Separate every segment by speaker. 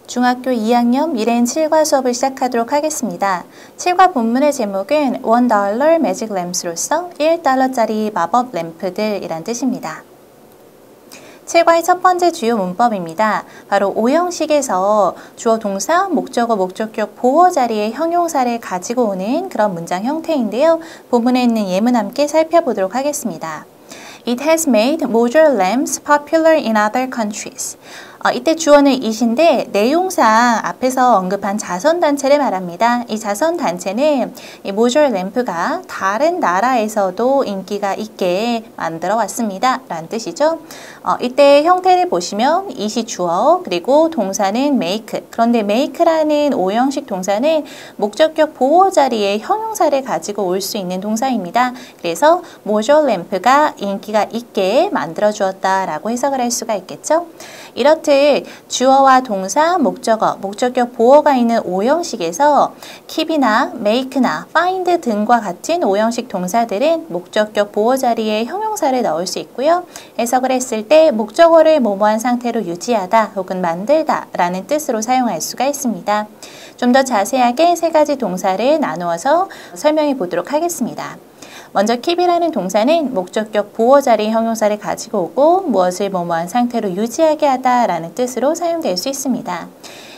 Speaker 1: 중학교 2학년 미래인 7과 수업을 시작하도록 하겠습니다. 7과 본문의 제목은 $1 매직 램프로서 1달러짜리 마법 램프들이란 뜻입니다. 7과의 첫 번째 주요 문법입니다. 바로 오형식에서 주어 동사, 목적어, 목적격, 보어 자리의 형용사를 가지고 오는 그런 문장 형태인데요. 본문에 있는 예문 함께 살펴보도록 하겠습니다. It has made modular lamps popular in other countries. 이때 주어는 it인데 내용상 앞에서 언급한 자선단체를 말합니다. 이 자선단체는 이 모듈 램프가 다른 나라에서도 인기가 있게 만들어 왔습니다. 라는 뜻이죠. 이때 형태를 보시면 it이 주어 그리고 동사는 make. 그런데 make라는 오형식 동사는 목적격 보호 자리에 형용사를 가지고 올 수 있는 동사입니다. 그래서 모듈 램프가 인기가 있게 만들어 주었다라고 해석을 할 수가 있겠죠. 이렇듯 주어와 동사, 목적어, 목적격 보어가 있는 오형식에서 keep이나 make나 find 등과 같은 오형식 동사들은 목적격 보어 자리에 형용사를 넣을 수 있고요. 해석을 했을 때 목적어를 뭐뭐한 상태로 유지하다 혹은 만들다 라는 뜻으로 사용할 수가 있습니다. 좀 더 자세하게 세 가지 동사를 나누어서 설명해 보도록 하겠습니다. 먼저 keep이라는 동사는 목적격 보어 자리 형용사를 가지고 오고 무엇을 뭐뭐한 상태로 유지하게 하다 라는 뜻으로 사용될 수 있습니다.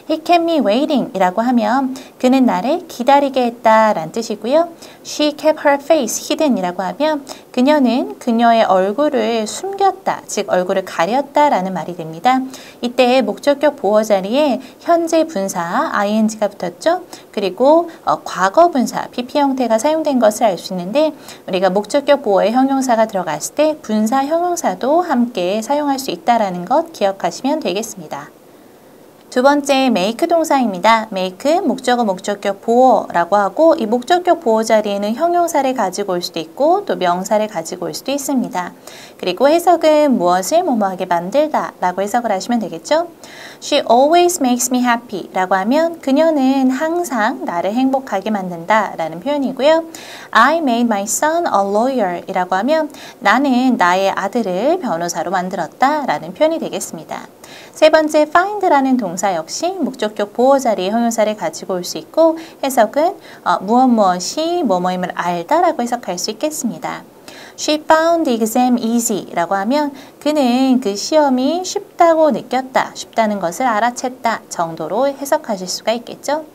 Speaker 1: He kept me waiting 이라고 하면 그는 나를 기다리게 했다 라는 뜻이고요. She kept her face hidden 이라고 하면 그녀는 그녀의 얼굴을 숨겼다, 즉 얼굴을 가렸다 라는 말이 됩니다. 이때 목적격 보어 자리에 현재 분사 ing가 붙었죠. 그리고 과거 분사 pp 형태가 사용된 것을 알 수 있는데 우리가 목적격 보어의 형용사가 들어갔을 때 분사 형용사도 함께 사용할 수 있다는 것 기억하시면 되겠습니다. 두 번째 make 동사입니다. make 목적어 목적격 보어라고 하고 이 목적격 보어 자리에는 형용사를 가지고 올 수도 있고 또 명사를 가지고 올 수도 있습니다. 그리고 해석은 무엇을 뭐뭐하게 만들다 라고 해석을 하시면 되겠죠. She always makes me happy 라고 하면 그녀는 항상 나를 행복하게 만든다 라는 표현이고요. I made my son a lawyer 이라고 하면 나는 나의 아들을 변호사로 만들었다 라는 표현이 되겠습니다. 세 번째 find라는 동사 역시 목적격 보어 자리의 형용사를 가지고 올 수 있고 해석은 무엇이 뭐뭐임을 알다라고 해석할 수 있겠습니다. She found the exam easy 라고 하면 그는 그 시험이 쉽다고 느꼈다, 쉽다는 것을 알아챘다 정도로 해석하실 수가 있겠죠.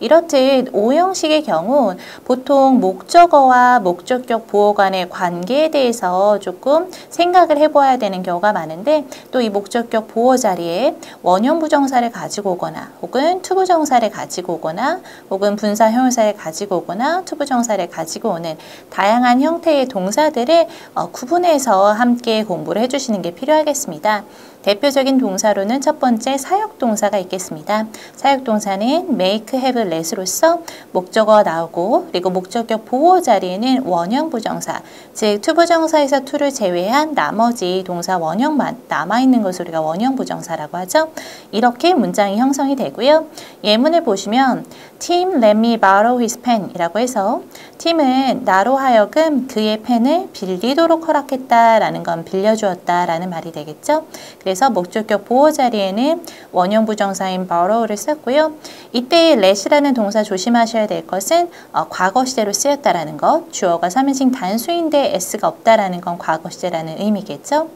Speaker 1: 이렇듯 오형식의 경우 보통 목적어와 목적격 보어 간의 관계에 대해서 조금 생각을 해봐야 되는 경우가 많은데 또 이 목적격 보어 자리에 원형 부정사를 가지고 오거나 혹은 투부정사를 가지고 오거나 혹은 분사 형용사를 가지고 오거나 투부정사를 가지고 오는 다양한 형태의 동사들을 구분해서 함께 공부를 해주시는 게 필요하겠습니다. 대표적인 동사로는 첫 번째 사역동사가 있겠습니다. 사역동사는 make, have, let으로서 목적어가 나오고 그리고 목적격 보어 자리에는 원형 부정사, 즉 투부정사에서 to를 제외한 나머지 동사 원형만 남아있는 것을 우리가 원형 부정사라고 하죠. 이렇게 문장이 형성이 되고요. 예문을 보시면 Tim let me borrow his pen 이라고 해서 팀은 나로 하여금 그의 펜을 빌리도록 허락했다라는 건 빌려주었다라는 말이 되겠죠. 그래서 목적격 보어 자리에는 원형 부정사인 borrow를 썼고요. 이때 let이라는 동사 조심하셔야 될 것은 과거 시제로 쓰였다라는 것, 주어가 3인칭 단수인데 s가 없다라는 건 과거 시제라는 의미겠죠.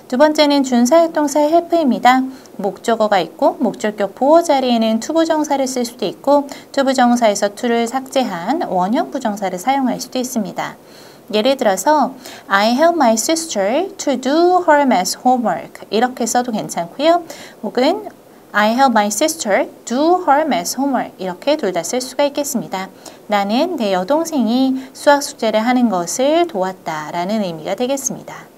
Speaker 1: 두 번째는 준사역동사 help입니다. 목적어가 있고 목적격 보어 자리에는 투부정사를 쓸 수도 있고 투부정사에서 to를 삭제한 원형 부정사를 사용할 수도 있습니다. 예를 들어서 I help my sister to do her math homework 이렇게 써도 괜찮고요. 혹은 I help my sister do her math homework 이렇게 둘 다 쓸 수가 있겠습니다. 나는 내 여동생이 수학 숙제를 하는 것을 도왔다라는 의미가 되겠습니다.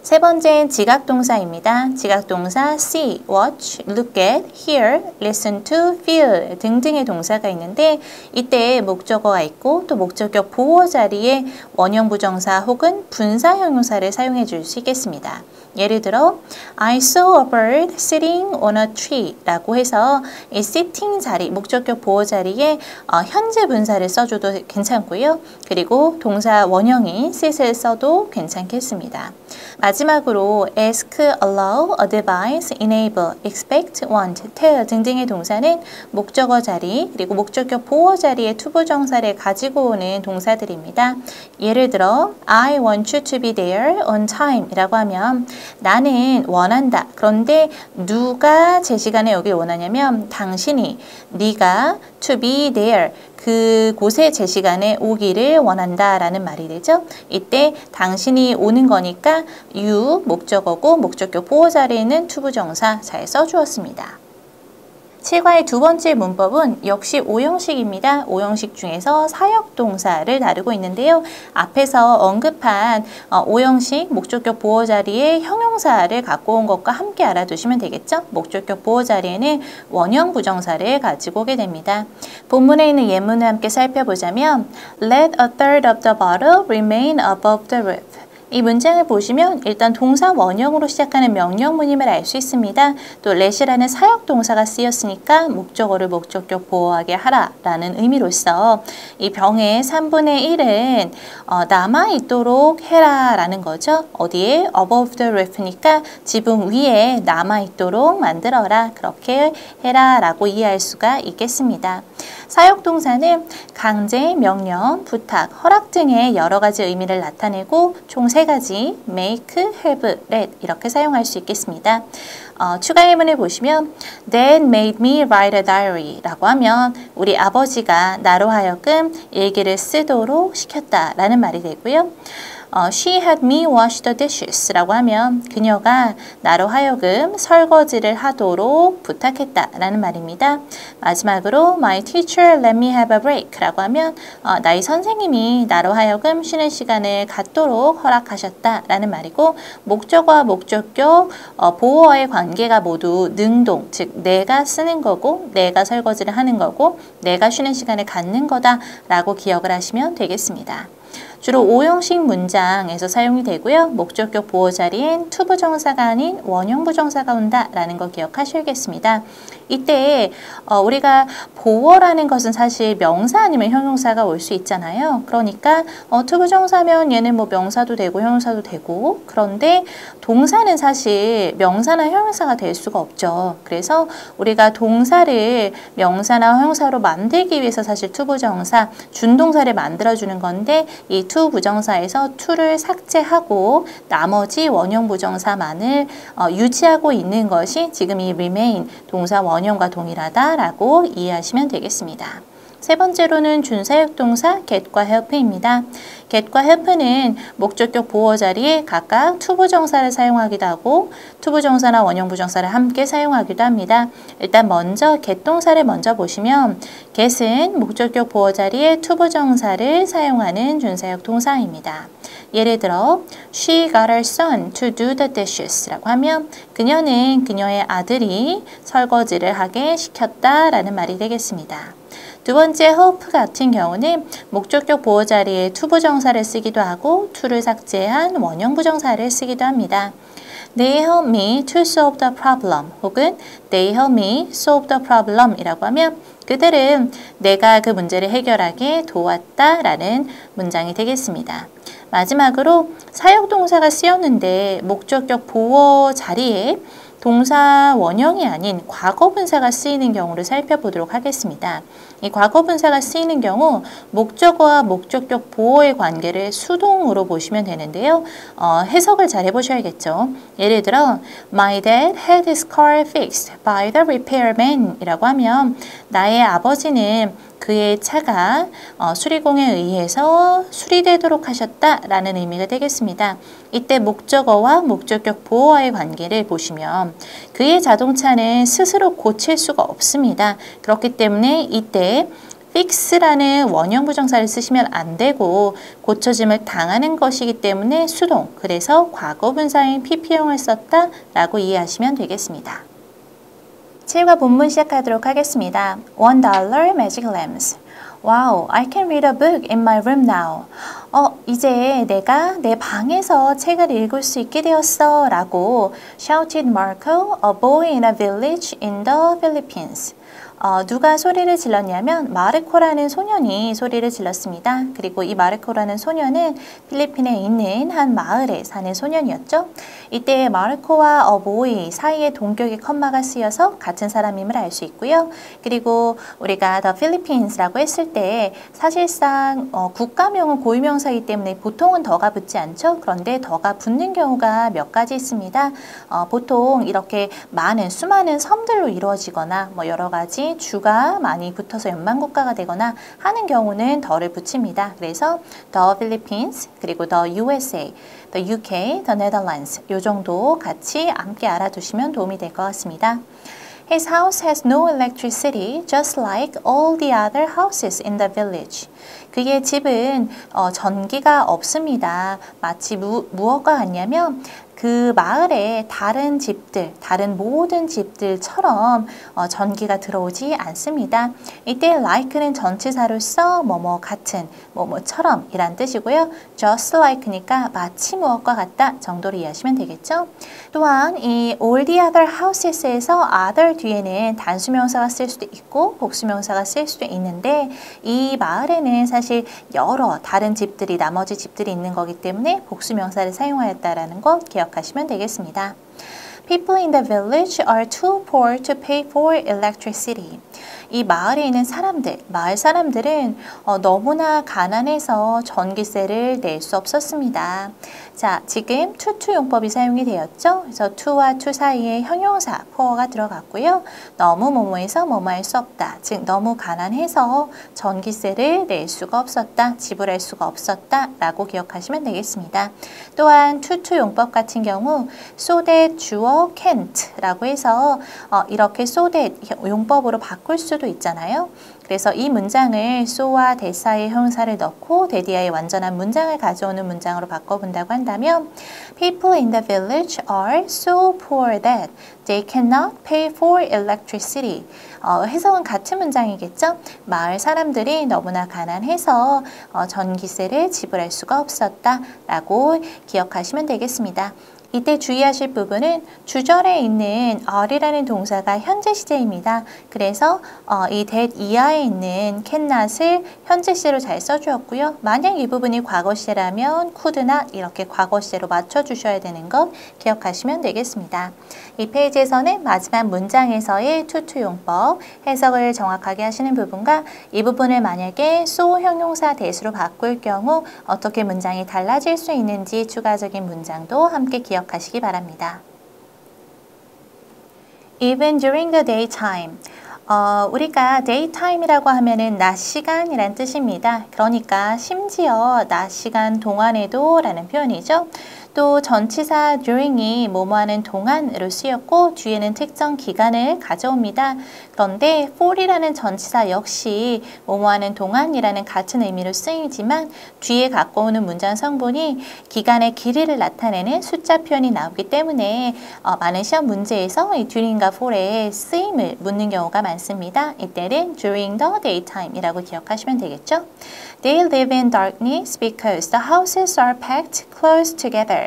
Speaker 1: 세 번째는 지각동사입니다. 지각동사 see, watch, look at, hear, listen to, feel 등등의 동사가 있는데 이때 목적어가 있고 또 목적격 보어 자리에 원형 부정사 혹은 분사 형용사를 사용해 줄 수 있겠습니다. 예를 들어 I saw a bird sitting on a tree 라고 해서 이 sitting 자리, 목적격 보호 자리에 현재 분사를 써줘도 괜찮고요. 그리고 동사 원형인 sit을 써도 괜찮겠습니다. 마지막으로 ask, allow, advise, enable, expect, want, tell 등등의 동사는 목적어 자리 그리고 목적격 보호 자리의 투부정사를 가지고 오는 동사들입니다. 예를 들어 I want you to be there on time 이라고 하면 나는 원한다. 그런데 누가 제 시간에 여기 원하냐면 당신이, 네가 to be there 그곳에 제 시간에 오기를 원한다 라는 말이 되죠. 이때 당신이 오는 거니까 you 목적어고 목적격 보호 자리에는 투부정사 잘 써주었습니다. 7과의 두 번째 문법은 역시 5형식입니다. 5형식 중에서 사역동사를 다루고 있는데요. 앞에서 언급한 5형식 목적격 보호 자리에 형용사를 갖고 온 것과 함께 알아두시면 되겠죠. 목적격 보호 자리에는 원형 부정사를 가지고 오게 됩니다. 본문에 있는 예문을 함께 살펴보자면 Let a third of the bottle remain above the roof. 이 문장을 보시면 일단 동사 원형으로 시작하는 명령문임을 알 수 있습니다. 또 let이라는 사역동사가 쓰였으니까 목적어를 목적격 보호하게 하라 라는 의미로서 이 병의 3분의 1은 남아있도록 해라 라는 거죠. 어디에? above the roof니까 지붕 위에 남아있도록 만들어라. 그렇게 해라 라고 이해할 수가 있겠습니다. 사역동사는 강제, 명령, 부탁, 허락 등의 여러 가지 의미를 나타내고 총 3가지 make, have, let 이렇게 사용할 수 있겠습니다. 추가 예문을 보시면 Dad made me write a diary 라고 하면 우리 아버지가 나로 하여금 일기를 쓰도록 시켰다 라는 말이 되고요. She had me wash the dishes 라고 하면 그녀가 나로 하여금 설거지를 하도록 부탁했다 라는 말입니다. 마지막으로 My teacher let me have a break 라고 하면 나의 선생님이 나로 하여금 쉬는 시간을 갖도록 허락하셨다 라는 말이고 목적어와 목적격 보호어의 관계가 모두 능동, 즉 내가 쓰는 거고 내가 설거지를 하는 거고 내가 쉬는 시간을 갖는 거다 라고 기억을 하시면 되겠습니다. 주로 5형식 문장에서 사용이 되고요. 목적격 보호 자리엔 투부정사가 아닌 원형부정사가 온다라는 거 기억하셔야겠습니다. 이때 우리가 보호라는 것은 사실 명사 아니면 형용사가 올 수 있잖아요. 그러니까 투부정사면 얘는 뭐 명사도 되고 형용사도 되고 그런데 동사는 사실 명사나 형용사가 될 수가 없죠. 그래서 우리가 동사를 명사나 형용사로 만들기 위해서 사실 투부정사, 준동사를 만들어주는 건데 이 투부정사에서 to를 삭제하고 나머지 원형부정사만을 유지하고 있는 것이 지금 이 remain 동사 원형과 동일하다라고 이해하시면 되겠습니다. 세 번째로는 준사역동사 get과 help입니다. get과 help는 목적격 보호 자리에 각각 투부정사를 사용하기도 하고 투부정사나 원형부정사를 함께 사용하기도 합니다. 일단 먼저 get 동사를 먼저 보시면 get은 목적격 보호 자리에 투부정사를 사용하는 준사역 동사입니다. 예를 들어 She got her son to do the dishes 라고 하면 그녀는 그녀의 아들이 설거지를 하게 시켰다라는 말이 되겠습니다. 두 번째 hope 같은 경우는 목적격 보호 자리에 투부정사를 쓰기도 하고 to를 삭제한 원형부정사를 쓰기도 합니다. They help me to solve the problem 혹은 They help me solve the problem 이라고 하면 그들은 내가 그 문제를 해결하게 도왔다 라는 문장이 되겠습니다. 마지막으로 사역동사가 쓰였는데 목적격 보호 자리에 동사 원형이 아닌 과거분사가 쓰이는 경우를 살펴보도록 하겠습니다. 이 과거분사가 쓰이는 경우 목적어와 목적격 보호의 관계를 수동으로 보시면 되는데요. 해석을 잘 해보셔야겠죠. 예를 들어 My dad had his car fixed by the repairman 이라고 하면 나의 아버지는 그의 차가 수리공에 의해서 수리되도록 하셨다라는 의미가 되겠습니다. 이때 목적어와 목적격 보호와의 관계를 보시면 그의 자동차는 스스로 고칠 수가 없습니다. 그렇기 때문에 이때 fix라는 원형부정사를 쓰시면 안 되고 고쳐짐을 당하는 것이기 때문에 수동, 그래서 과거분사인 pp형을 썼다라고 이해하시면 되겠습니다. 7과 본문 시작하도록 하겠습니다. $1 magic lamps. Wow, I can read a book in my room now. 이제 내가 내 방에서 책을 읽을 수 있게 되었어 라고 shouted Marco, a boy in a village in the Philippines. 누가 소리를 질렀냐면 마르코라는 소년이 소리를 질렀습니다. 그리고 이 마르코라는 소년은 필리핀에 있는 한 마을에 사는 소년이었죠. 이때 마르코와 어보이 사이에 동격의 컴마가 쓰여서 같은 사람임을 알 수 있고요. 그리고 우리가 the Philippines라고 했을 때 사실상 국가명은 고유명사이기 때문에 보통은 더가 붙지 않죠. 그런데 더가 붙는 경우가 몇 가지 있습니다. 보통 이렇게 수많은 섬들로 이루어지거나 뭐 여러 가지 주가 많이 붙어서 연방국가가 되거나 하는 경우는 더를 붙입니다. 그래서 the Philippines, 그리고 the USA, the UK, the Netherlands 요 정도 같이 함께 알아두시면 도움이 될 것 같습니다. His house has no electricity, just like all the other houses in the village. 그의 집은 전기가 없습니다. 마치 무엇과 같냐면 그 마을에 다른 집들, 다른 모든 집들처럼 전기가 들어오지 않습니다. 이때 like는 전치사로서 뭐뭐 같은, 뭐뭐처럼 이란 뜻이고요. just like니까 마치 무엇과 같다 정도로 이해하시면 되겠죠. 또한 이 all the other houses에서 other 뒤에는 단수명사가 쓸 수도 있고 복수명사가 쓸 수도 있는데 이 마을에는 사실 여러 다른 집들이 나머지 집들이 있는 거기 때문에 복수명사를 사용하였다라는 것 기억하시면 되겠습니다. People in the village are too poor to pay for electricity. 이 마을에 있는 사람들, 마을 사람들은 너무나 가난해서 전기세를 낼 수 없었습니다. 자, 지금 to 용법이 사용이 되었죠. 그래서 to와 to 사이에 형용사 poor가 들어갔고요. 너무 뭐뭐해서 뭐뭐 할 수 없다. 즉 너무 가난해서 전기세를 낼 수가 없었다. 지불할 수가 없었다. 라고 기억하시면 되겠습니다. 또한 to 용법 같은 경우 so that 주어 can't 라고 해서 이렇게 so that 용법으로 바꿀 수도 있잖아요. 그래서 이 문장을 so와 that 사이에 형용사를 넣고 that이야의 완전한 문장을 가져오는 문장으로 바꿔본다고 한다면 People in the village are so poor that they cannot pay for electricity. 해석은 같은 문장이겠죠? 마을 사람들이 너무나 가난해서 전기세를 지불할 수가 없었다 라고 기억하시면 되겠습니다. 이때 주의하실 부분은 주절에 있는 are이라는 동사가 현재 시제입니다. 그래서 이 that 이하에 있는 cannot을 현재 시제로 잘 써주었고요. 만약 이 부분이 과거 시제라면 could not 이렇게 과거 시제로 맞춰주셔야 되는 것 기억하시면 되겠습니다. 이 페이지에서는 마지막 문장에서의 to 용법 해석을 정확하게 하시는 부분과 이 부분을 만약에 so 형용사 that으로 바꿀 경우 어떻게 문장이 달라질 수 있는지 추가적인 문장도 함께 기억하시기 바랍니다. Even during the daytime. 우리가 daytime이라고 하면은 낮 시간이란 뜻입니다. 그러니까 심지어 낮 시간 동안에도 라는 표현이죠. 또 전치사 during이 뭐뭐하는 동안으로 쓰였고 뒤에는 특정 기간을 가져옵니다. 그런데 for이라는 전치사 역시 뭐뭐하는 동안이라는 같은 의미로 쓰이지만 뒤에 갖고 오는 문장 성분이 기간의 길이를 나타내는 숫자 표현이 나오기 때문에 많은 시험 문제에서 이 during과 for의 쓰임을 묻는 경우가 많습니다. 이때는 during the daytime 이라고 기억하시면 되겠죠. They live in darkness because the houses are packed close together.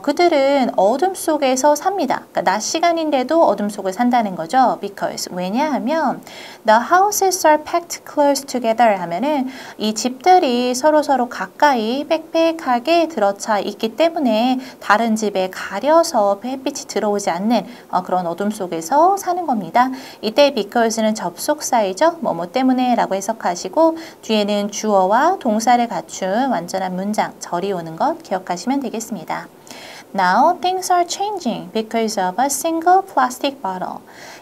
Speaker 1: 그들은 어둠 속에서 삽니다. 그러니까 낮 시간인데도 어둠 속을 산다는 거죠. Because 왜냐하면 the houses are packed close together 하면은 이 집들이 서로 가까이 빽빽하게 들어차 있기 때문에 다른 집에 가려서 햇빛이 들어오지 않는 그런 어둠 속에서 사는 겁니다. 이때 because는 접속사이죠. 뭐뭐 때문에 라고 해석하시고 뒤에는 주어와 동사를 갖춘 완전한 문장, 절이 오는 것 기억하시면 되겠습니다. Now things are changing because of a single plastic bottle.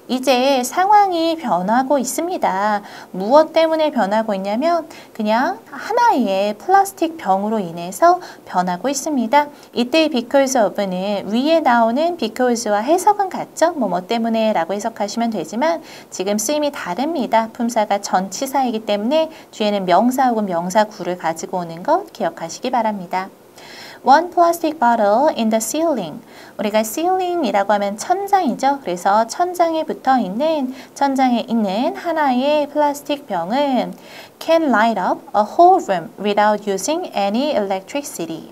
Speaker 1: 이제 상황이 변하고 있습니다. 무엇 때문에 변하고 있냐면 그냥 하나의 플라스틱 병으로 인해서 변하고 있습니다. 이때 because of는 위에 나오는 because와 해석은 같죠? 뭐 때문에 라고 해석하시면 되지만 지금 쓰임이 다릅니다. 품사가 전치사이기 때문에 뒤에는 명사 혹은 명사구를 가지고 오는 것 기억하시기 바랍니다. one plastic bottle in the ceiling. 우리가 ceiling이라고 하면 천장이죠. 그래서 천장에 있는 하나의 플라스틱 병은 can light up a whole room without using any electricity.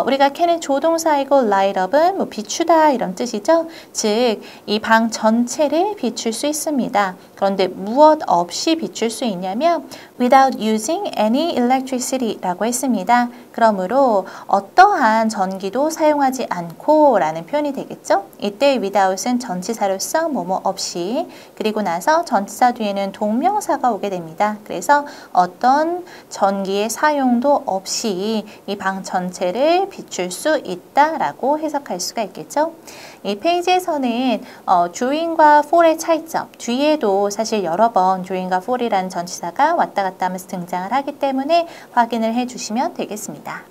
Speaker 1: 우리가 can은 조동사이고 light up은 비추다 이런 뜻이죠. 즉, 이 방 전체를 비출 수 있습니다. 그런데 무엇 없이 비출 수 있냐면 without using any electricity라고 했습니다. 그러므로 어떠한 전기도 사용하지 않고 라는 표현이 되겠죠. 이때 without은 전치사로서 뭐뭐 없이, 그리고 나서 전치사 뒤에는 동명사가 오게 됩니다. 그래서 어떤 전기의 사용도 없이 이 방 전체를 비출 수 있다라고 해석할 수가 있겠죠. 이 페이지에서는 during과 for의 차이점, 뒤에도 사실 여러 번 during과 for이라는 전치사가 왔다 갔다 하면서 등장을 하기 때문에 확인을 해주시면 되겠습니다.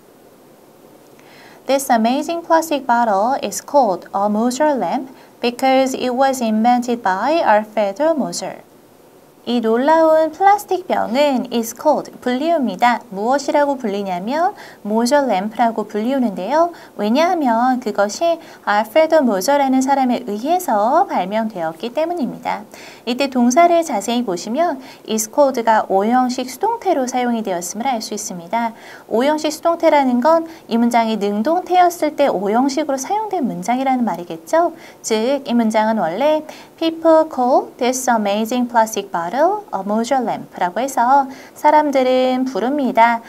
Speaker 1: This amazing plastic bottle is called a Moser lamp because it was invented by Alfredo Moser. 이 놀라운 플라스틱 병은 is called, 불리웁니다. 무엇이라고 불리냐면 모저 램프라고 불리우는데요. 왜냐하면 그것이 알프레도 모저라는 사람에 의해서 발명되었기 때문입니다. 이때 동사를 자세히 보시면 is called가 오형식 수동태로 사용이 되었음을 알 수 있습니다. 오형식 수동태라는 건 이 문장이 능동태였을 때 오형식으로 사용된 문장이라는 말이겠죠. 즉, 이 문장은 원래 People call this amazing plastic bottle a Moser lamp라고 해서 사람들은 부릅니다.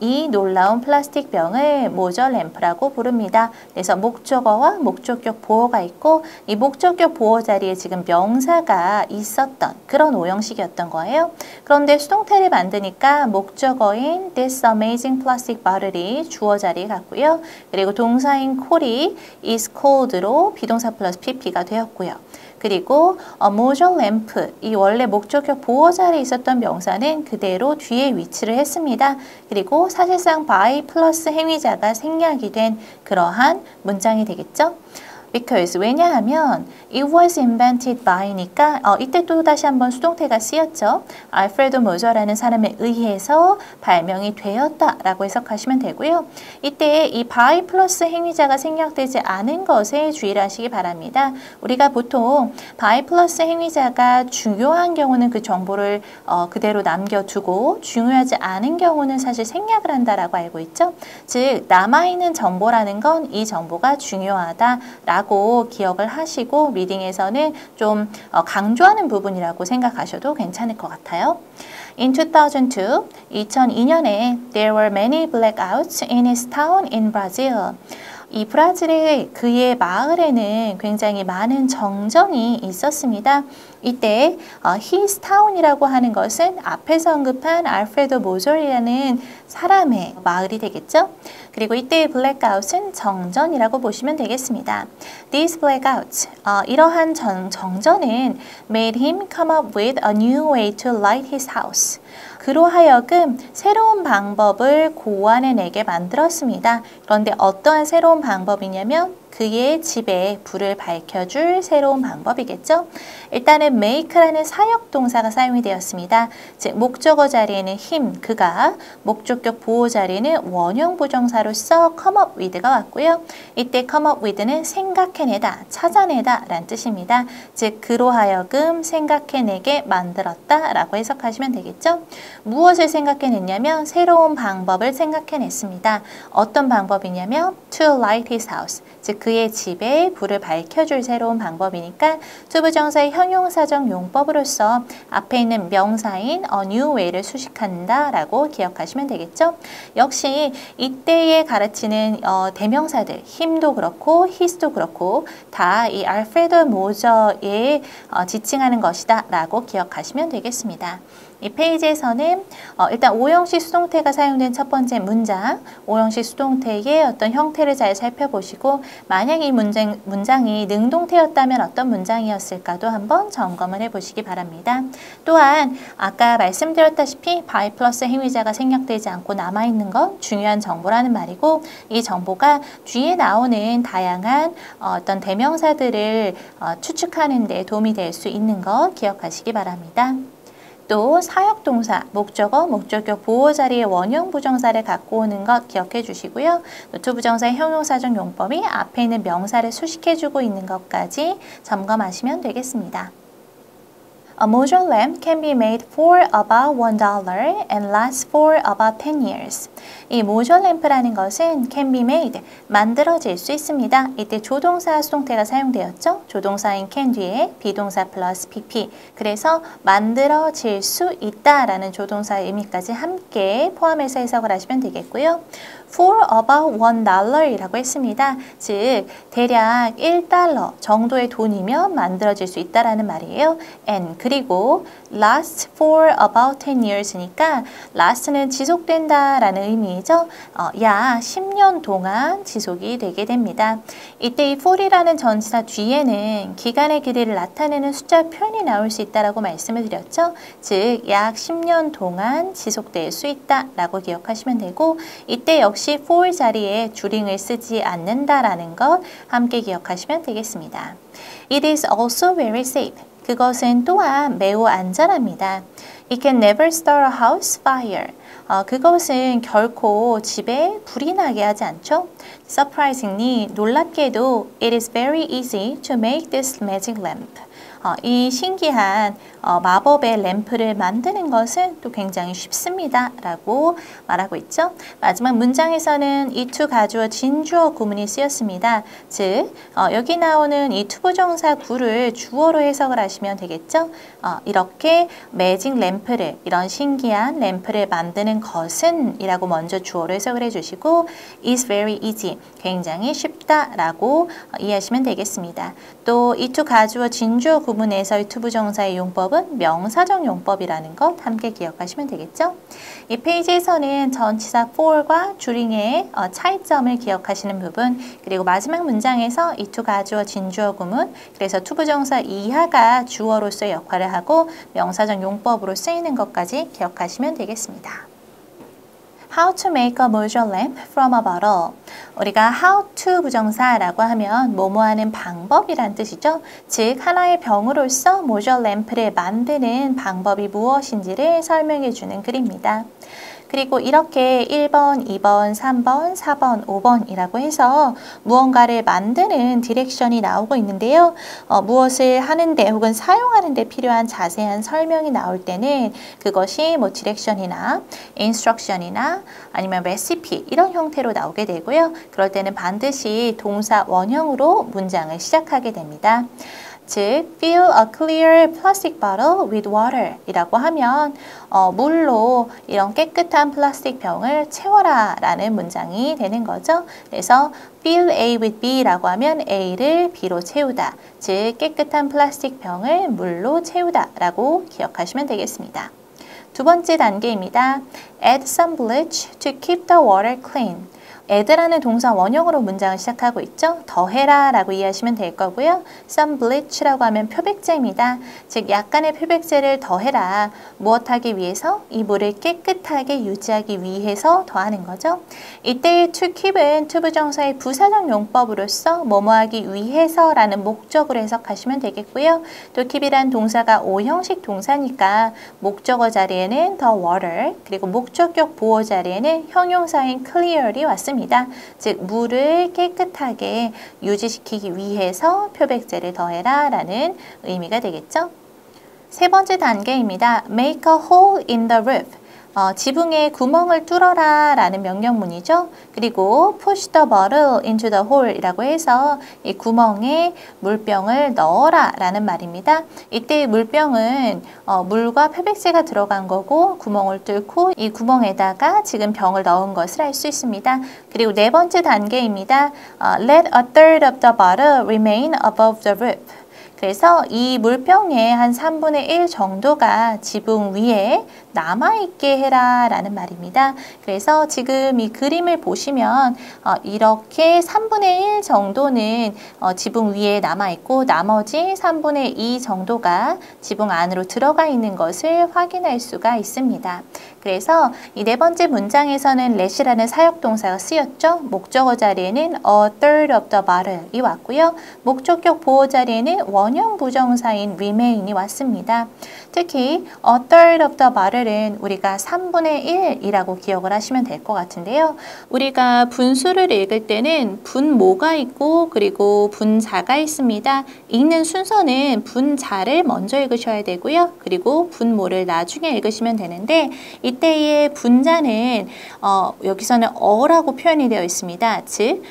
Speaker 1: 이 놀라운 플라스틱 병을 모저 램프라고 부릅니다. 그래서 목적어와 목적격 보어가 있고 이 목적격 보어 자리에 지금 명사가 있었던 그런 오형식이었던 거예요. 그런데 수동태를 만드니까 목적어인 this amazing plastic bottle이 주어 자리에 갔고요. 그리고 동사인 call이 is called로 비동사 플러스 pp가 되었고요. 그리고 모저 램프, 이 원래 목적격 보어 자리에 있었던 명사는 그대로 뒤에 위치를 했습니다. 그리고 사실상 by 플러스 행위자가 생략이 된 그러한 문장이 되겠죠. Because, 왜냐하면 it was invented by니까 이때 또 다시 한번 수동태가 쓰였죠. 알프레도 모저라는 사람에 의해서 발명이 되었다라고 해석하시면 되고요. 이때 이 by 플러스 행위자가 생략되지 않은 것에 주의를 하시기 바랍니다. 우리가 보통 by 플러스 행위자가 중요한 경우는 그 정보를 그대로 남겨두고 중요하지 않은 경우는 사실 생략을 한다라고 알고 있죠. 즉, 남아있는 정보라는 건 이 정보가 중요하다라고 기억을 하시고 리딩에서는 좀 강조하는 부분이라고 생각하셔도 괜찮을 것 같아요. In 2002년에 there were many blackouts in his town in Brazil. 이 브라질의 그의 마을에는 굉장히 많은 정전이 있었습니다. 이때 his town이라고 하는 것은 앞에서 언급한 알프레도 모저라는 사람의 마을이 되겠죠. 그리고 이때의 blackout은 정전이라고 보시면 되겠습니다. These blackouts, 이러한 정전은 made him come up with a new way to light his house. 그로 하여금 새로운 방법을 고안해내게 만들었습니다. 그런데 어떠한 새로운 방법이냐면 그의 집에 불을 밝혀줄 새로운 방법이겠죠. 일단은 make라는 사역 동사가 사용이 되었습니다. 즉, 목적어 자리에는 him, 그가, 목적격 보호 자리에는 원형 부정사로서 come up with가 왔고요. 이때 come up with는 생각해내다, 찾아내다 라는 뜻입니다. 즉, 그로 하여금 생각해내게 만들었다 라고 해석하시면 되겠죠. 무엇을 생각해냈냐면 새로운 방법을 생각해냈습니다. 어떤 방법이냐면 to light his house, 즉 그의 집에 불을 밝혀줄 새로운 방법이니까 투부정사의 형용사적 용법으로서 앞에 있는 명사인 a new way를 수식한다 라고 기억하시면 되겠죠. 역시 이때에 가르치는 대명사들, him도 그렇고 his도 그렇고 다 이 알프레도 모저에 지칭하는 것이다 라고 기억하시면 되겠습니다. 이 페이지에서는 일단 오형식 수동태가 사용된 첫 번째 문장, 오형식 수동태의 어떤 형태를 잘 살펴보시고 만약 이 문장이 능동태였다면 어떤 문장이었을까도 한번 점검을 해보시기 바랍니다. 또한 아까 말씀드렸다시피 by 플러스 행위자가 생략되지 않고 남아있는 건 중요한 정보라는 말이고 이 정보가 뒤에 나오는 다양한 어떤 대명사들을 추측하는 데 도움이 될 수 있는 거 기억하시기 바랍니다. 또 사역동사, 목적어, 목적격 보호 자리에 원형 부정사를 갖고 오는 것 기억해 주시고요. 투부정사의 형용사적 용법이 앞에 있는 명사를 수식해주고 있는 것까지 점검하시면 되겠습니다. A module lamp can be made for about $1 and lasts for about 10 years. 이 모듈 램프라는 것은 can be made, 만들어질 수 있습니다. 이때 조동사 수동태가 사용되었죠. 조동사인 can 뒤에 비동사 플러스 pp. 그래서 만들어질 수 있다라는 조동사의 의미까지 함께 포함해서 해석을 하시면 되겠고요. For about $1이라고 했습니다. 즉 대략 1달러 정도의 돈이면 만들어질 수 있다라는 말이에요. And 그리고 last for about 10 years니까 last는 지속된다라는 의미이죠. 약 10년 동안 지속이 되게 됩니다. 이때 이 for이라는 전치사 뒤에는 기간의 길이를 나타내는 숫자 표현이 나올 수 있다라고 말씀을 드렸죠. 즉 약 10년 동안 지속될 수 있다라고 기억하시면 되고 이때 역시 for 자리에 주링을 쓰지 않는다라는 것 함께 기억하시면 되겠습니다. It is also very safe. 그것은 또한 매우 안전합니다. It can never start a house fire. 그것은 결코 집에 불이 나게 하지 않죠. Surprisingly, 놀랍게도 it is very easy to make this magic lamp. 이 신기한 마법의 램프를 만드는 것은 또 굉장히 쉽습니다 라고 말하고 있죠. 마지막 문장에서는 이 to 가주어 진주어 구문이 쓰였습니다. 즉 여기 나오는 이 투부정사 구를 주어로 해석을 하시면 되겠죠. 이렇게 매직 램프를, 이런 신기한 램프를 만드는 것은 이라고 먼저 주어로 해석을 해주시고 is very easy, 굉장히 쉽다라고 이해하시면 되겠습니다. 또 이 to 가주어 진주어 구문에서 이 투부정사의 용법은 명사적 용법이라는 것 함께 기억하시면 되겠죠. 이 페이지에서는 전치사 for과 주링의 차이점을 기억하시는 부분, 그리고 마지막 문장에서 이 to 가주어 진주어 구문, 그래서 투부정사 이하가 주어로서의 역할을 하고 명사적 용법으로 쓰이는 것까지 기억하시면 되겠습니다. How to make a module lamp from a bottle. 우리가 how to 부정사라고 하면 뭐뭐 하는 방법이란 뜻이죠. 즉 하나의 병으로서 모듈 램프를 만드는 방법이 무엇인지를 설명해 주는 글입니다. 그리고 이렇게 1번, 2번, 3번, 4번, 5번이라고 해서 무언가를 만드는 디렉션이 나오고 있는데요. 무엇을 하는데 혹은 사용하는데 필요한 자세한 설명이 나올 때는 그것이 뭐 디렉션이나 인스트럭션이나 아니면 레시피 이런 형태로 나오게 되고요. 그럴 때는 반드시 동사 원형으로 문장을 시작하게 됩니다. 즉, fill a clear plastic bottle with water 이라고 하면 물로 이런 깨끗한 플라스틱 병을 채워라 라는 문장이 되는 거죠. 그래서 fill A with B 라고 하면 A를 B로 채우다. 즉, 깨끗한 플라스틱 병을 물로 채우다 라고 기억하시면 되겠습니다. 두 번째 단계입니다. Add some bleach to keep the water clean. add라는 동사 원형으로 문장을 시작하고 있죠. 더해라 라고 이해하시면 될 거고요. some bleach라고 하면 표백제입니다. 즉 약간의 표백제를 더해라. 무엇하기 위해서? 이 물을 깨끗하게 유지하기 위해서 더하는 거죠. 이때의 to keep은 투부정사의 부사적 용법으로서 뭐뭐하기 위해서 라는 목적으로 해석하시면 되겠고요. 또 keep이란 동사가 오형식 동사니까 목적어 자리에는 the water, 그리고 목적격 보호 자리에는 형용사인 clear이 왔습니다. 즉 물을 깨끗하게 유지시키기 위해서 표백제를 더해라 라는 의미가 되겠죠. 세 번째 단계입니다. Make a hole in the roof. 지붕에 구멍을 뚫어라 라는 명령문이죠. 그리고 push the bottle into the hole 이라고 해서 이 구멍에 물병을 넣어라 라는 말입니다. 이때 물병은 물과 표백제가 들어간 거고 구멍을 뚫고 이 구멍에다가 지금 병을 넣은 것을 알 수 있습니다. 그리고 네 번째 단계입니다. Let a third of the bottle remain above the roof. 그래서 이 물병의 한 3분의 1 정도가 지붕 위에 남아있게 해라 라는 말입니다. 그래서 지금 이 그림을 보시면 이렇게 3분의 1 정도는 지붕 위에 남아있고 나머지 3분의 2 정도가 지붕 안으로 들어가 있는 것을 확인할 수가 있습니다. 그래서 이 네 번째 문장에서는 let이라는 사역동사가 쓰였죠. 목적어 자리에는 a third of the bottle이 왔고요. 목적격 보호 자리에는 원형 부정사인 remain이 왔습니다. 특히 a third of the bottle은 우리가 3분의 1이라고 기억을 하시면 될 것 같은데요. 우리가 분수를 읽을 때는 분모가 있고 그리고 분자가 있습니다. 읽는 순서는 분자를 먼저 읽으셔야 되고요. 그리고 분모를 나중에 읽으시면 되는데 이때의 분자는 여기서는 어라고 표현이 되어 있습니다. 즉, 1,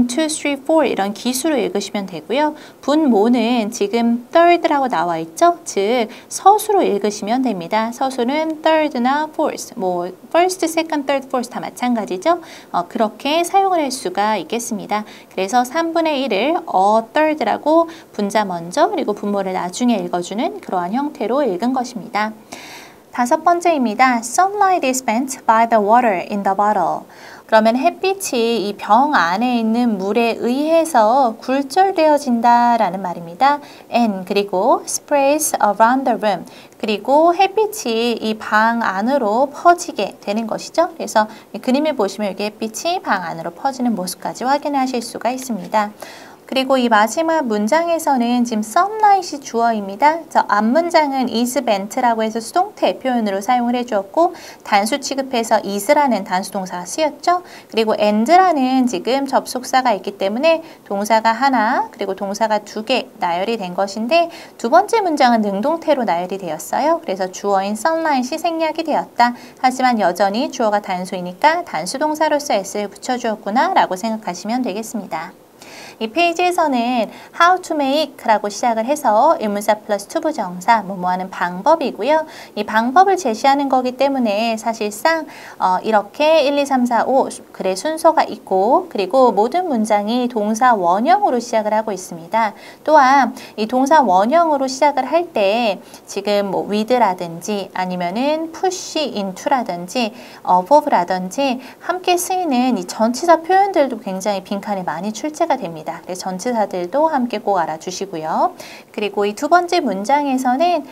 Speaker 1: 2, 3, 4 이런 기수로 읽으시면 되고요. 분모는 지금 third라고 나와 있죠. 즉, 서수로 읽으시면 됩니다. 서수는 third나 fourth, first, second, third, fourth 다 마찬가지죠. 그렇게 사용을 할 수가 있겠습니다. 그래서 3분의 1을 a third라고 분자 먼저 그리고 분모를 나중에 읽어주는 그러한 형태로 읽은 것입니다. 다섯 번째입니다. Sunlight is spent by the water in the bottle. 그러면 햇빛이 이 병 안에 있는 물에 의해서 굴절되어진다라는 말입니다. And 그리고 sprays around the room. 그리고 햇빛이 이 방 안으로 퍼지게 되는 것이죠. 그래서 그림을 보시면 여기 햇빛이 방 안으로 퍼지는 모습까지 확인하실 수가 있습니다. 그리고 이 마지막 문장에서는 지금 sunlight이 주어입니다. 앞문장은 is spent라고 해서 수동태 표현으로 사용을 해주었고 단수 취급해서 is라는 단수 동사가 쓰였죠. 그리고 and라는 지금 접속사가 있기 때문에 동사가 하나 그리고 동사가 두 개 나열이 된 것인데 두 번째 문장은 능동태로 나열이 되었어요. 그래서 주어인 sunlight이 생략이 되었다. 하지만 여전히 주어가 단수이니까 단수 동사로서 s를 붙여주었구나 라고 생각하시면 되겠습니다. 이 페이지에서는 how to make라고 시작을 해서 의문사 플러스 투부정사 뭐뭐하는 방법이고요. 이 방법을 제시하는 거기 때문에 사실상 이렇게 1, 2, 3, 4, 5 글의 순서가 있고 그리고 모든 문장이 동사 원형으로 시작을 하고 있습니다. 또한 이 동사 원형으로 시작을 할 때 지금 with라든지 아니면은 push into라든지 above라든지 함께 쓰이는 이 전치사 표현들도 굉장히 빈칸에 많이 출제가 됩니다. 그래서 전치사들도 함께 꼭 알아주시고요. 그리고 이 두 번째 문장에서는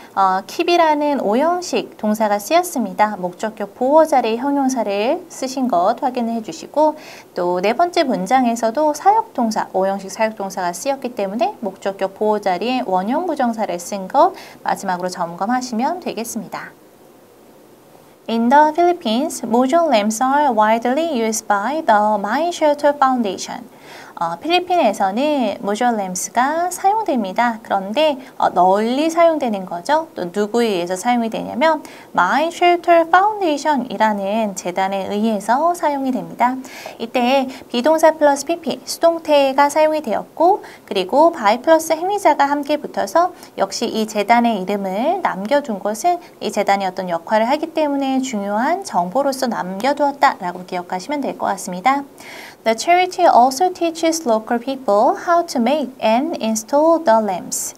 Speaker 1: keep이라는 오형식 동사가 쓰였습니다. 목적격 보호 자리의 형용사를 쓰신 것 확인해 주시고 또 네 번째 문장에서도 사역동사, 오형식 사역동사가 쓰였기 때문에 목적격 보호 자리에 원형 부정사를 쓴 것 마지막으로 점검하시면 되겠습니다. In the Philippines, module lamps are widely used by the My Shelter Foundation. 필리핀에서는 모듈 램스가 사용됩니다. 그런데 널리 사용되는 거죠. 또 누구에 의해서 사용이 되냐면 My Shelter Foundation이라는 재단에 의해서 사용이 됩니다. 이때 비동사 플러스 PP, 수동태가 사용이 되었고 그리고 by 플러스 행위자가 함께 붙어서 역시 이 재단의 이름을 남겨둔 것은 이 재단이 어떤 역할을 하기 때문에 중요한 정보로서 남겨두었다라고 기억하시면 될 것 같습니다. The charity also teaches local people how to make and install the lamps.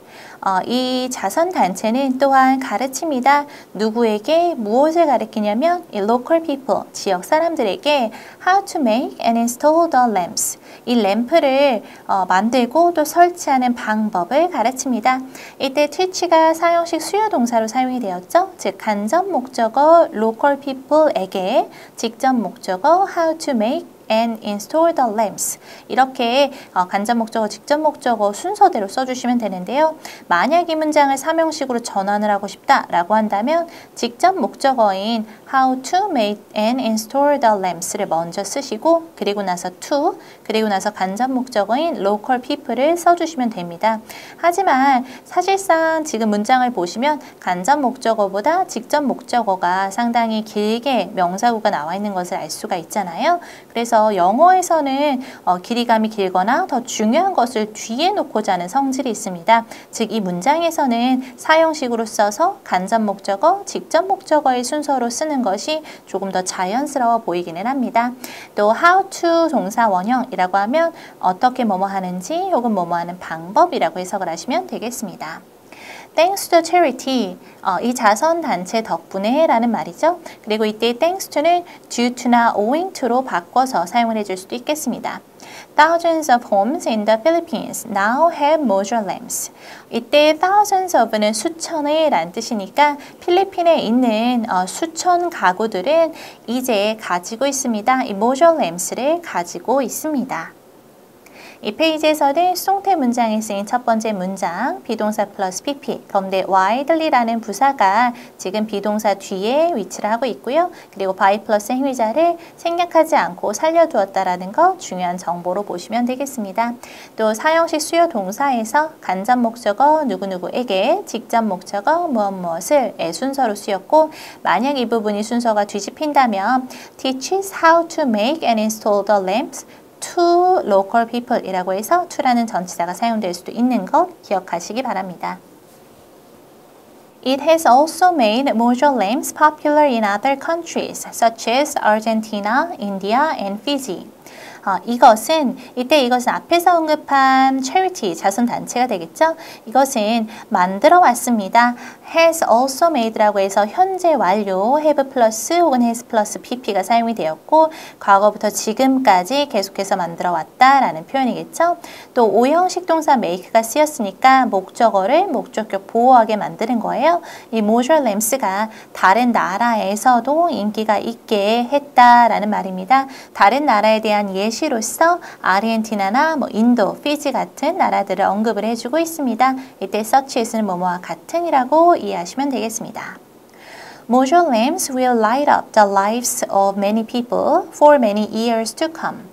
Speaker 1: 이 자선단체는 또한 가르칩니다. 누구에게 무엇을 가르치냐면 이 local people, 지역 사람들에게 how to make and install the lamps. 이 램프를 만들고 또 설치하는 방법을 가르칩니다. 이때 teach가 사형식 수요동사로 사용이 되었죠. 즉 간접 목적어 local people에게 직접 목적어 how to make and install the lamps. 이렇게 간접 목적어, 직접 목적어 순서대로 써주시면 되는데요. 만약 이 문장을 사명식으로 전환을 하고 싶다라고 한다면 직접 목적어인 how to make and install the lamps를 먼저 쓰시고 그리고 나서 to, 그리고 나서 간접 목적어인 local people을 써주시면 됩니다. 하지만 사실상 지금 문장을 보시면 간접 목적어보다 직접 목적어가 상당히 길게 명사구가 나와 있는 것을 알 수가 있잖아요. 그래서 영어에서는 길이감이 길거나 더 중요한 것을 뒤에 놓고자 하는 성질이 있습니다. 즉 이 문장에서는 사형식으로 써서 간접 목적어, 직접 목적어의 순서로 쓰는 것이 조금 더 자연스러워 보이기는 합니다. 또 how to 동사 원형이라고 하면 어떻게 뭐뭐 하는지 혹은 뭐뭐 하는 방법이라고 해석을 하시면 되겠습니다. Thanks to charity, 이 자선단체 덕분에 라는 말이죠. 그리고 이때 thanks to는 due to나 owing to로 바꿔서 사용을 해줄 수도 있겠습니다. Thousands of homes in the Philippines now have modular lamps. 이때 thousands of는 수천의 라는 뜻이니까 필리핀에 있는 수천 가구들은 이제 가지고 있습니다. 이 modular lamps를 가지고 있습니다. 이 페이지에서는 수동태 문장에 쓰인 첫 번째 문장, 비동사 플러스 PP, 가운데 widely라는 부사가 지금 비동사 뒤에 위치를 하고 있고요. 그리고 by 플러스 행위자를 생략하지 않고 살려두었다라는 거 중요한 정보로 보시면 되겠습니다. 또 사형식 수요 동사에서 간접 목적어 누구누구에게, 직접 목적어 무엇무엇을 순서로 쓰였고, 만약 이 부분이 순서가 뒤집힌다면 teaches how to make and install the lamps to local people 이라고 해서 to라는 전치사가 사용될 수도 있는 것 기억하시기 바랍니다. It has also made mojo lamps popular in other countries such as Argentina, India, and Fiji. 이것은 앞에서 언급한 charity, 자선단체가 되겠죠? 이것은 만들어 왔습니다. has also made라고 해서 현재 완료, have 플러스 혹은 has 플러스 pp가 사용이 되었고, 과거부터 지금까지 계속해서 만들어 왔다라는 표현이겠죠? 또 오형식 동사 make가 쓰였으니까 목적어를 목적격 보호하게 만드는 거예요. 이 mojo lamps가 다른 나라에서도 인기가 있게 했다라는 말입니다. 다른 나라에 대한 예시로서 아르헨티나나 인도, 피지 같은 나라들을 언급을 해주고 있습니다. 이때 such는 뭐뭐와 같은이라고 이해하시면 되겠습니다. Mojo lamps will light up the lives of many people for many years to come.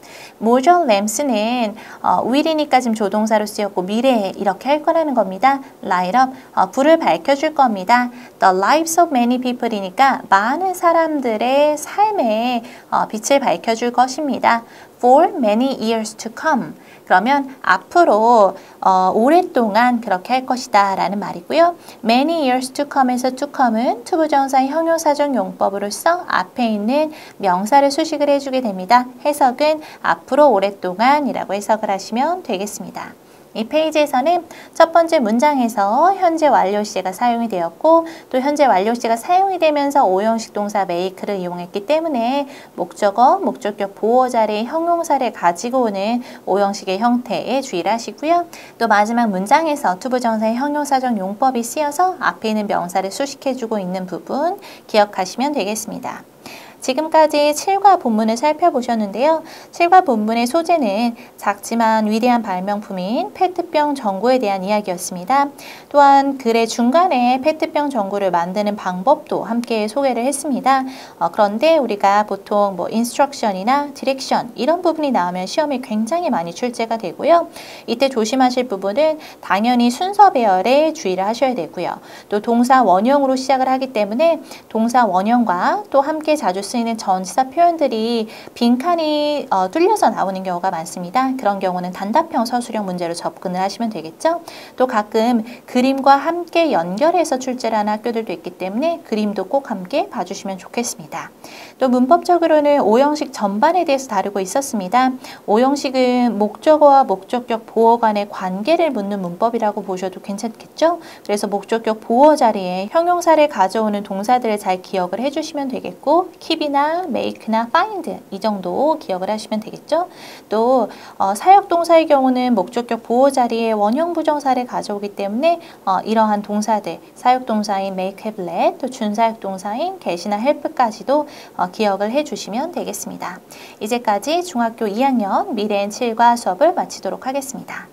Speaker 1: mojo lamps는 will이니까 지금 조동사로 쓰였고 미래에 이렇게 할 거라는 겁니다. light up, 불을 밝혀줄 겁니다. The lives of many people이니까 많은 사람들의 삶에 빛을 밝혀줄 것입니다. For many years to come. 그러면 앞으로 오랫동안 그렇게 할 것이다 라는 말이고요. Many years to come에서 to come은 투부정사의 형용사적 용법으로서 앞에 있는 명사를 수식을 해주게 됩니다. 해석은 앞으로 오랫동안 이라고 해석을 하시면 되겠습니다. 이 페이지에서는 첫 번째 문장에서 현재 완료 시제가 사용이 되었고, 또 현재 완료 시제가 사용이 되면서 오형식 동사 make를 이용했기 때문에 목적어, 목적격 보호 자리의 형용사를 가지고 오는 오형식의 형태에 주의를 하시고요. 또 마지막 문장에서 투부정사의 형용사적 용법이 쓰여서 앞에 있는 명사를 수식해주고 있는 부분 기억하시면 되겠습니다. 지금까지 7과 본문을 살펴보셨는데요. 7과 본문의 소재는 작지만 위대한 발명품인 페트병 전구에 대한 이야기였습니다. 또한 글의 중간에 페트병 전구를 만드는 방법도 함께 소개를 했습니다. 그런데 우리가 보통 인스트럭션이나 디렉션 이런 부분이 나오면 시험에 굉장히 많이 출제가 되고요. 이때 조심하실 부분은 당연히 순서 배열에 주의를 하셔야 되고요. 또 동사 원형으로 시작을 하기 때문에 동사 원형과 또 함께 자주 쓰이는 전치사 표현들이 빈칸이 뚫려서 나오는 경우가 많습니다. 그런 경우는 단답형 서술형 문제로 접근을 하시면 되겠죠. 또 가끔 그림과 함께 연결해서 출제를 하는 학교들도 있기 때문에 그림도 꼭 함께 봐주시면 좋겠습니다. 또 문법적으로는 오형식 전반에 대해서 다루고 있었습니다. 오형식은 목적어와 목적격 보호 간의 관계를 묻는 문법이라고 보셔도 괜찮겠죠. 그래서 목적격 보호 자리에 형용사를 가져오는 동사들을 잘 기억을 해주시면 되겠고, keep이나 make나 find 이 정도 기억을 하시면 되겠죠. 또 사역동사의 경우는 목적격 보호 자리에 원형 부정사를 가져오기 때문에 이러한 동사들, 사역동사인 make, have, let, 또 준사역동사인 get이나 help까지도 기억을 해주시면 되겠습니다. 이제까지 중학교 2학년 미래엔 7과 수업을 마치도록 하겠습니다.